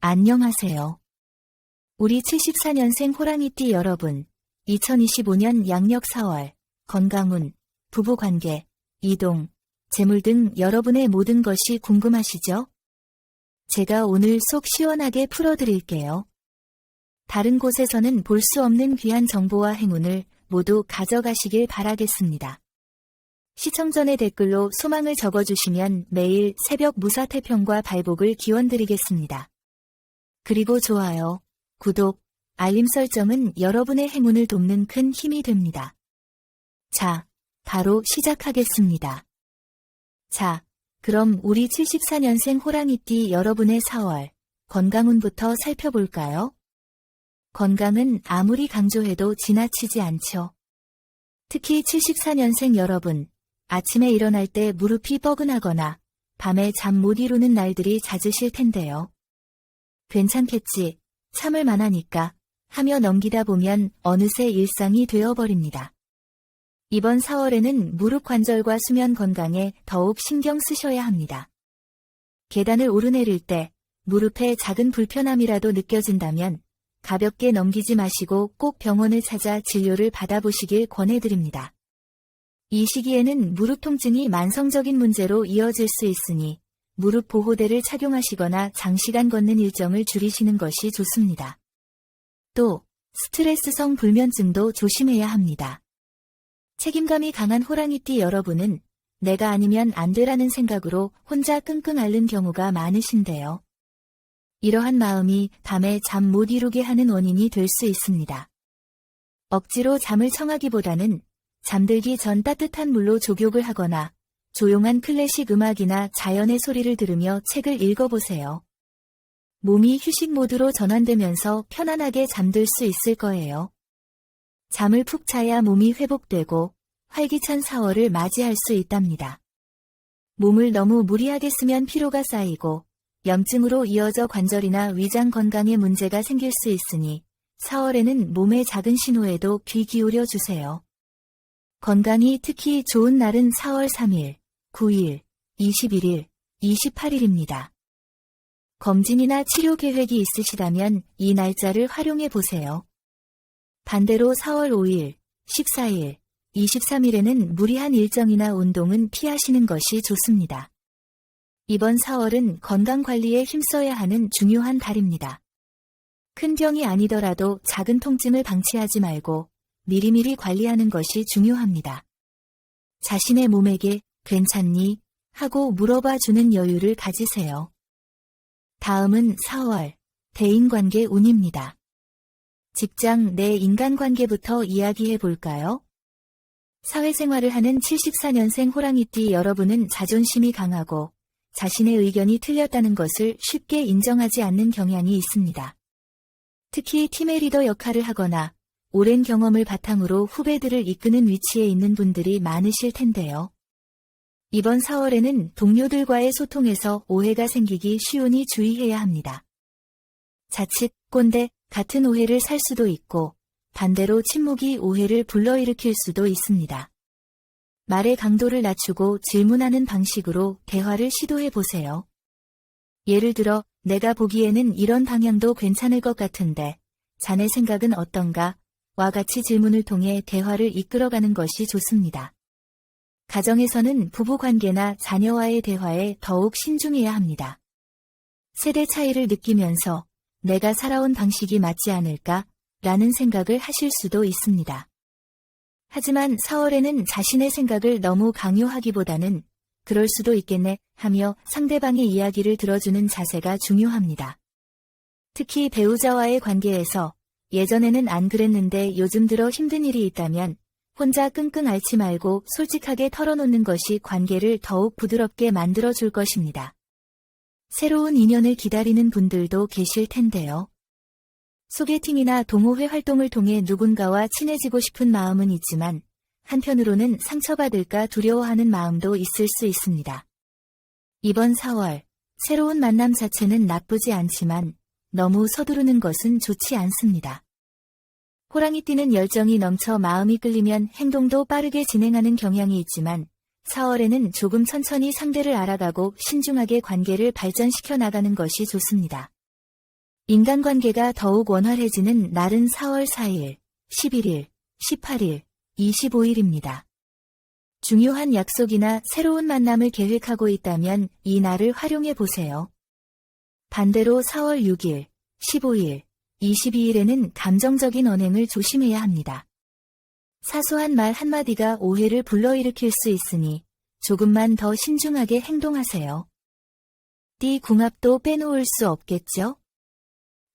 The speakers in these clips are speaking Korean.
안녕하세요. 우리 74년생 호랑이띠 여러분, 2025년 양력 4월, 건강운, 부부관계, 이동, 재물 등 여러분의 모든 것이 궁금하시죠? 제가 오늘 속 시원하게 풀어드릴게요. 다른 곳에서는 볼 수 없는 귀한 정보와 행운을 모두 가져가시길 바라겠습니다. 시청 전에 댓글로 소망을 적어주시면 매일 새벽 무사태평과 발복을 기원드리겠습니다. 그리고 좋아요, 구독, 알림 설정은 여러분의 행운을 돕는 큰 힘이 됩니다. 자, 바로 시작하겠습니다. 자, 그럼 우리 74년생 호랑이띠 여러분의 4월 건강운부터 살펴볼까요? 건강은 아무리 강조해도 지나치지 않죠. 특히 74년생 여러분, 아침에 일어날 때 무릎이 뻐근하거나 밤에 잠 못 이루는 날들이 잦으실 텐데요. 괜찮겠지, 참을 만하니까 하며 넘기다 보면 어느새 일상이 되어버립니다. 이번 4월에는 무릎 관절과 수면 건강에 더욱 신경 쓰셔야 합니다. 계단을 오르내릴 때 무릎에 작은 불편함이라도 느껴진다면 가볍게 넘기지 마시고 꼭 병원을 찾아 진료를 받아보시길 권해드립니다. 이 시기에는 무릎 통증이 만성적인 문제로 이어질 수 있으니 무릎 보호대를 착용하시거나 장시간 걷는 일정을 줄이시는 것이 좋습니다. 또 스트레스성 불면증도 조심해야 합니다. 책임감이 강한 호랑이띠 여러분은 내가 아니면 안 되라는 생각으로 혼자 끙끙 앓는 경우가 많으신데요. 이러한 마음이 밤에 잠 못 이루게 하는 원인이 될 수 있습니다. 억지로 잠을 청하기보다는 잠들기 전 따뜻한 물로 족욕을 하거나 조용한 클래식 음악이나 자연의 소리를 들으며 책을 읽어보세요. 몸이 휴식 모드로 전환되면서 편안하게 잠들 수 있을 거예요. 잠을 푹 자야 몸이 회복되고 활기찬 4월을 맞이할 수 있답니다. 몸을 너무 무리하게 쓰면 피로가 쌓이고 염증으로 이어져 관절이나 위장 건강에 문제가 생길 수 있으니 4월에는 몸의 작은 신호에도 귀 기울여 주세요. 건강이 특히 좋은 날은 4월 3일, 9일, 21일, 28일입니다. 검진이나 치료 계획이 있으시다면 이 날짜를 활용해 보세요. 반대로 4월 5일, 14일, 23일에는 무리한 일정이나 운동은 피하시는 것이 좋습니다. 이번 4월은 건강관리에 힘써야 하는 중요한 달입니다. 큰 병이 아니더라도 작은 통증을 방치하지 말고 미리미리 관리하는 것이 중요합니다. 자신의 몸에게 괜찮니? 하고 물어봐 주는 여유를 가지세요. 다음은 4월, 대인관계 운입니다. 직장 내 인간관계부터 이야기해 볼까요? 사회생활을 하는 74년생 호랑이띠 여러분은 자존심이 강하고 자신의 의견이 틀렸다는 것을 쉽게 인정하지 않는 경향이 있습니다. 특히 팀의 리더 역할을 하거나 오랜 경험을 바탕으로 후배들을 이끄는 위치에 있는 분들이 많으실 텐데요. 이번 4월에는 동료들과의 소통에서 오해가 생기기 쉬우니 주의해야 합니다. 자칫 꼰대 같은 오해를 살 수도 있고 반대로 침묵이 오해를 불러일으킬 수도 있습니다. 말의 강도를 낮추고 질문하는 방식으로 대화를 시도해 보세요. 예를 들어, 내가 보기에는 이런 방향도 괜찮을 것 같은데 자네 생각은 어떤가? 와 같이 질문을 통해 대화를 이끌어가는 것이 좋습니다. 가정에서는 부부관계나 자녀와의 대화에 더욱 신중해야 합니다. 세대 차이를 느끼면서 내가 살아온 방식이 맞지 않을까? 라는 생각을 하실 수도 있습니다. 하지만 4월에는 자신의 생각을 너무 강요하기보다는 그럴 수도 있겠네 하며 상대방의 이야기를 들어주는 자세가 중요합니다. 특히 배우자와의 관계에서 예전에는 안 그랬는데 요즘 들어 힘든 일이 있다면 혼자 끙끙 앓지 말고 솔직하게 털어놓는 것이 관계를 더욱 부드럽게 만들어줄 것입니다. 새로운 인연을 기다리는 분들도 계실 텐데요. 소개팅이나 동호회 활동을 통해 누군가와 친해지고 싶은 마음은 있지만 한편으로는 상처받을까 두려워하는 마음도 있을 수 있습니다. 이번 4월, 새로운 만남 자체는 나쁘지 않지만 너무 서두르는 것은 좋지 않습니다. 호랑이띠는 열정이 넘쳐 마음이 끌리면 행동도 빠르게 진행하는 경향이 있지만 4월에는 조금 천천히 상대를 알아가고 신중하게 관계를 발전시켜 나가는 것이 좋습니다. 인간관계가 더욱 원활해지는 날은 4월 4일, 11일, 18일, 25일입니다. 중요한 약속이나 새로운 만남을 계획하고 있다면 이 날을 활용해 보세요. 반대로 4월 6일, 15일, 22일에는 감정적인 언행을 조심해야 합니다. 사소한 말 한마디가 오해를 불러일으킬 수 있으니 조금만 더 신중하게 행동하세요. 띠 궁합도 빼놓을 수 없겠죠?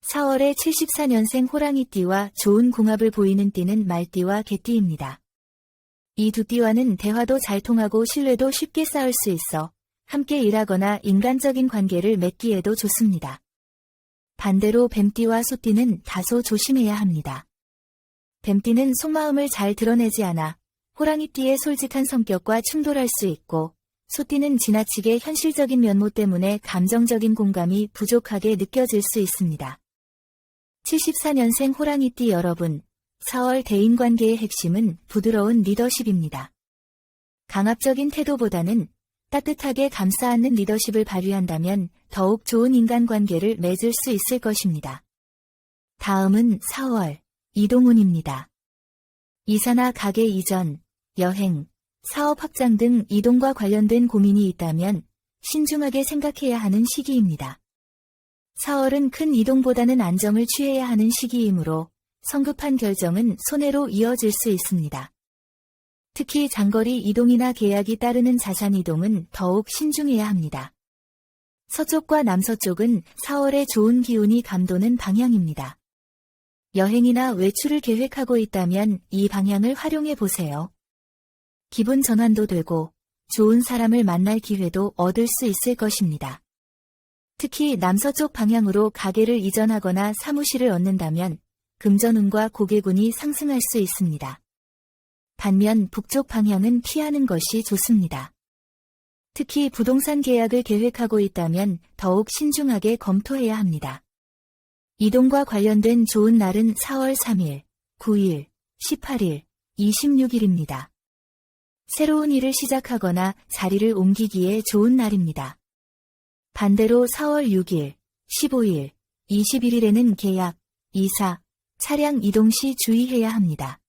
4월에 74년생 호랑이띠와 좋은 궁합을 보이는 띠는 말띠와 개띠입니다. 이 두 띠와는 대화도 잘 통하고 신뢰도 쉽게 쌓을 수 있어 함께 일하거나 인간적인 관계를 맺기에도 좋습니다. 반대로 뱀띠와 소띠는 다소 조심해야 합니다. 뱀띠는 속마음을 잘 드러내지 않아 호랑이띠의 솔직한 성격과 충돌할 수 있고, 소띠는 지나치게 현실적인 면모 때문에 감정적인 공감이 부족하게 느껴질 수 있습니다. 74년생 호랑이띠 여러분, 4월 대인관계의 핵심은 부드러운 리더십입니다. 강압적인 태도보다는 따뜻하게 감싸 안는 리더십을 발휘한다면 더욱 좋은 인간관계를 맺을 수 있을 것입니다. 다음은 4월, 이동운입니다. 이사나 가게 이전, 여행, 사업 확장 등 이동과 관련된 고민이 있다면 신중하게 생각해야 하는 시기입니다. 4월은 큰 이동보다는 안정을 취해야 하는 시기이므로 성급한 결정은 손해로 이어질 수 있습니다. 특히 장거리 이동이나 계약이 따르는 자산 이동은 더욱 신중해야 합니다. 서쪽과 남서쪽은 4월에 좋은 기운이 감도는 방향입니다. 여행이나 외출을 계획하고 있다면 이 방향을 활용해 보세요. 기분 전환도 되고 좋은 사람을 만날 기회도 얻을 수 있을 것입니다. 특히 남서쪽 방향으로 가게를 이전하거나 사무실을 얻는다면 금전운과 고객운이 상승할 수 있습니다. 반면 북쪽 방향은 피하는 것이 좋습니다. 특히 부동산 계약을 계획하고 있다면 더욱 신중하게 검토해야 합니다. 이동과 관련된 좋은 날은 4월 3일, 9일, 18일, 26일입니다. 새로운 일을 시작하거나 자리를 옮기기에 좋은 날입니다. 반대로 4월 6일, 15일, 21일에는 계약, 이사, 차량 이동 시 주의해야 합니다.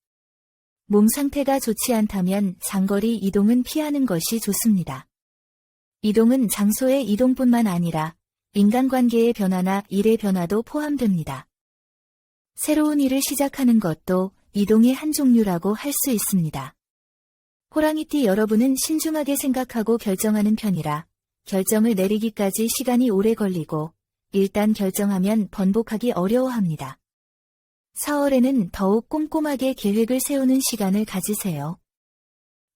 몸 상태가 좋지 않다면 장거리 이동은 피하는 것이 좋습니다. 이동은 장소의 이동뿐만 아니라 인간관계의 변화나 일의 변화도 포함됩니다. 새로운 일을 시작하는 것도 이동의 한 종류라고 할 수 있습니다. 호랑이띠 여러분은 신중하게 생각하고 결정하는 편이라 결정을 내리기까지 시간이 오래 걸리고 일단 결정하면 번복하기 어려워합니다. 4월에는 더욱 꼼꼼하게 계획을 세우는 시간을 가지세요.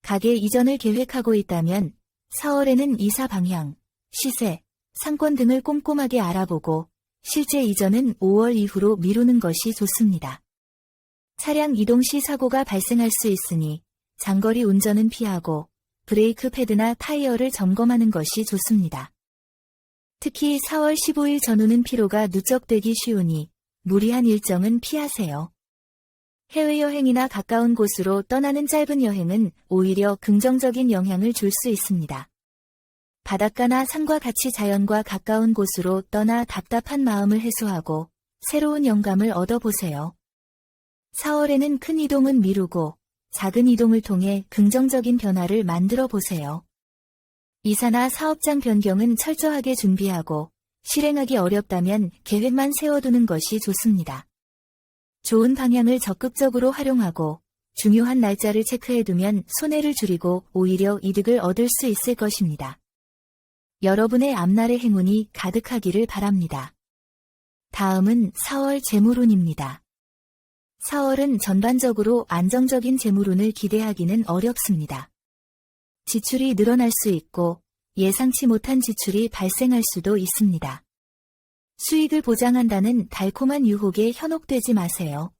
가게 이전을 계획하고 있다면 4월에는 이사 방향, 시세, 상권 등을 꼼꼼하게 알아보고 실제 이전은 5월 이후로 미루는 것이 좋습니다. 차량 이동 시 사고가 발생할 수 있으니 장거리 운전은 피하고 브레이크 패드나 타이어를 점검하는 것이 좋습니다. 특히 4월 15일 전후는 피로가 누적되기 쉬우니 무리한 일정은 피하세요. 해외여행이나 가까운 곳으로 떠나는 짧은 여행은 오히려 긍정적인 영향을 줄 수 있습니다. 바닷가나 산과 같이 자연과 가까운 곳으로 떠나 답답한 마음을 해소하고 새로운 영감을 얻어보세요. 4월에는 큰 이동은 미루고 작은 이동을 통해 긍정적인 변화를 만들어 보세요. 이사나 사업장 변경은 철저하게 준비하고 실행하기 어렵다면 계획만 세워두는 것이 좋습니다. 좋은 방향을 적극적으로 활용하고 중요한 날짜를 체크해두면 손해를 줄이고 오히려 이득을 얻을 수 있을 것입니다. 여러분의 앞날의 행운이 가득하기를 바랍니다. 다음은 4월 재물운입니다. 4월은 전반적으로 안정적인 재물운을 기대하기는 어렵습니다. 지출이 늘어날 수 있고 예상치 못한 지출이 발생할 수도 있습니다. 수익을 보장한다는 달콤한 유혹에 현혹되지 마세요.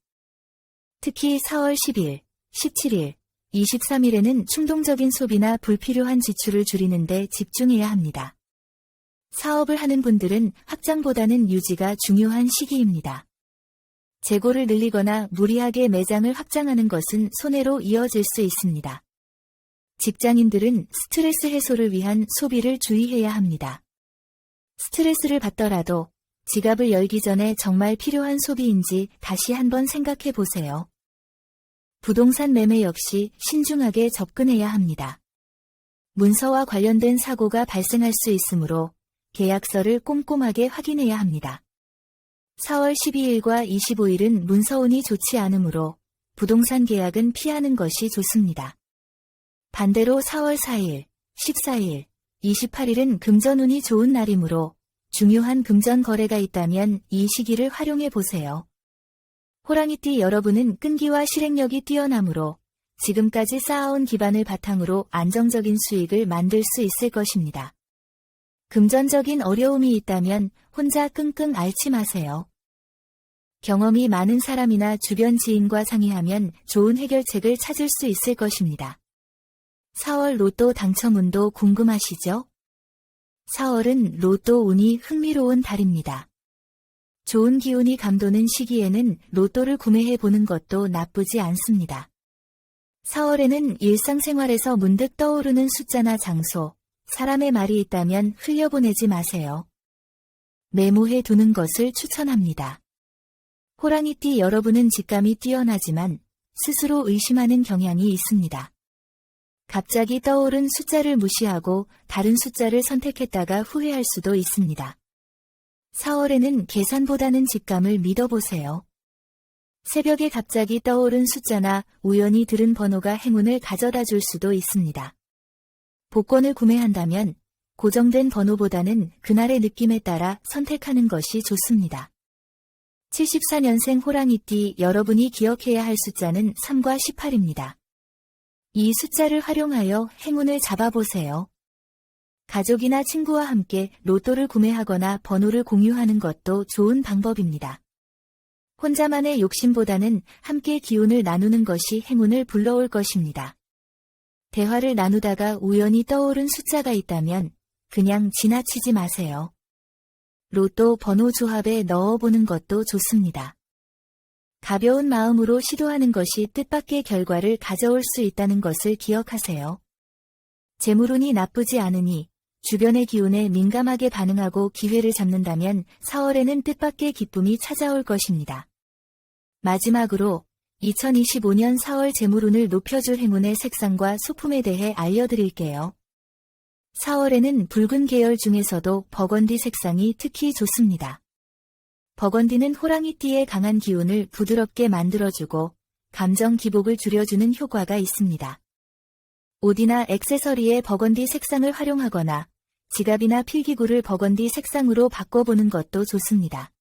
특히 4월 10일, 17일, 23일에는 충동적인 소비나 불필요한 지출을 줄이는 데 집중해야 합니다. 사업을 하는 분들은 확장보다는 유지가 중요한 시기입니다. 재고를 늘리거나 무리하게 매장을 확장하는 것은 손해로 이어질 수 있습니다. 직장인들은 스트레스 해소를 위한 소비를 주의해야 합니다. 스트레스를 받더라도 지갑을 열기 전에 정말 필요한 소비인지 다시 한번 생각해 보세요. 부동산 매매 역시 신중하게 접근해야 합니다. 문서와 관련된 사고가 발생할 수 있으므로 계약서를 꼼꼼하게 확인해야 합니다. 4월 12일과 25일은 문서운이 좋지 않으므로 부동산 계약은 피하는 것이 좋습니다. 반대로 4월 4일, 14일, 28일은 금전운이 좋은 날이므로 중요한 금전 거래가 있다면 이 시기를 활용해 보세요. 호랑이띠 여러분은 끈기와 실행력이 뛰어나므로 지금까지 쌓아온 기반을 바탕으로 안정적인 수익을 만들 수 있을 것입니다. 금전적인 어려움이 있다면 혼자 끙끙 앓지 마세요. 경험이 많은 사람이나 주변 지인과 상의하면 좋은 해결책을 찾을 수 있을 것입니다. 4월 로또 당첨운도 궁금하시죠? 4월은 로또 운이 흥미로운 달입니다. 좋은 기운이 감도는 시기에는 로또를 구매해 보는 것도 나쁘지 않습니다. 4월에는 일상생활에서 문득 떠오르는 숫자나 장소, 사람의 말이 있다면 흘려보내지 마세요. 메모해 두는 것을 추천합니다. 호랑이띠 여러분은 직감이 뛰어나지만 스스로 의심하는 경향이 있습니다. 갑자기 떠오른 숫자를 무시하고 다른 숫자를 선택했다가 후회할 수도 있습니다. 4월에는 계산보다는 직감을 믿어보세요. 새벽에 갑자기 떠오른 숫자나 우연히 들은 번호가 행운을 가져다 줄 수도 있습니다. 복권을 구매한다면 고정된 번호보다는 그날의 느낌에 따라 선택하는 것이 좋습니다. 74년생 호랑이띠 여러분이 기억해야 할 숫자는 3과 18입니다. 이 숫자를 활용하여 행운을 잡아보세요. 가족이나 친구와 함께 로또를 구매하거나 번호를 공유하는 것도 좋은 방법입니다. 혼자만의 욕심보다는 함께 기운을 나누는 것이 행운을 불러올 것입니다. 대화를 나누다가 우연히 떠오른 숫자가 있다면 그냥 지나치지 마세요. 로또 번호 조합에 넣어보는 것도 좋습니다. 가벼운 마음으로 시도하는 것이 뜻밖의 결과를 가져올 수 있다는 것을 기억하세요. 재물운이 나쁘지 않으니 주변의 기운에 민감하게 반응하고 기회를 잡는다면 4월에는 뜻밖의 기쁨이 찾아올 것입니다. 마지막으로 2025년 4월 재물운을 높여줄 행운의 색상과 소품에 대해 알려드릴게요. 4월에는 붉은 계열 중에서도 버건디 색상이 특히 좋습니다. 버건디는 호랑이띠의 강한 기운을 부드럽게 만들어주고 감정 기복을 줄여주는 효과가 있습니다. 옷이나 액세서리에 버건디 색상을 활용하거나 지갑이나 필기구를 버건디 색상으로 바꿔보는 것도 좋습니다.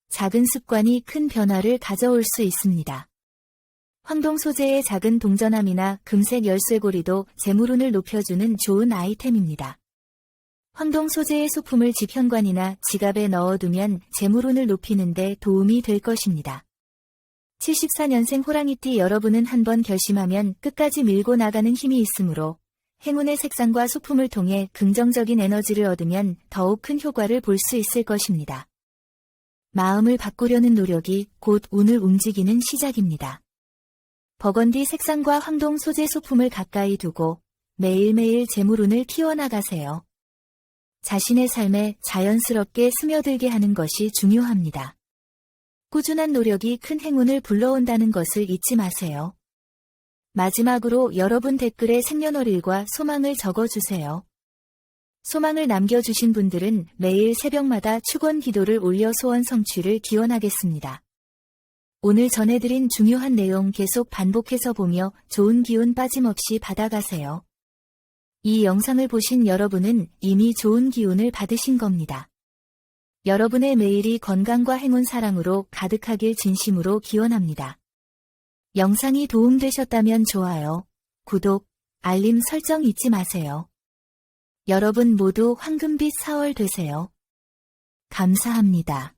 작은 습관이 큰 변화를 가져올 수 있습니다. 황동 소재의 작은 동전함이나 금색 열쇠고리도 재물운을 높여주는 좋은 아이템입니다. 황동 소재의 소품을 집 현관이나 지갑에 넣어두면 재물운을 높이는 데 도움이 될 것입니다. 74년생 호랑이띠 여러분은 한번 결심하면 끝까지 밀고 나가는 힘이 있으므로 행운의 색상과 소품을 통해 긍정적인 에너지를 얻으면 더욱 큰 효과를 볼 수 있을 것입니다. 마음을 바꾸려는 노력이 곧 운을 움직이는 시작입니다. 버건디 색상과 황동 소재 소품을 가까이 두고 매일매일 재물운을 키워나가세요. 자신의 삶에 자연스럽게 스며들게 하는 것이 중요합니다. 꾸준한 노력이 큰 행운을 불러온다는 것을 잊지 마세요. 마지막으로 여러분 댓글에 생년월일과 소망을 적어주세요. 소망을 남겨주신 분들은 매일 새벽마다 축원 기도를 올려 소원 성취를 기원하겠습니다. 오늘 전해드린 중요한 내용 계속 반복해서 보며 좋은 기운 빠짐없이 받아가세요. 이 영상을 보신 여러분은 이미 좋은 기운을 받으신 겁니다. 여러분의 매일이 건강과 행운 사랑으로 가득하길 진심으로 기원합니다. 영상이 도움되셨다면 좋아요, 구독, 알림 설정 잊지 마세요. 여러분 모두 황금빛 4월 되세요. 감사합니다.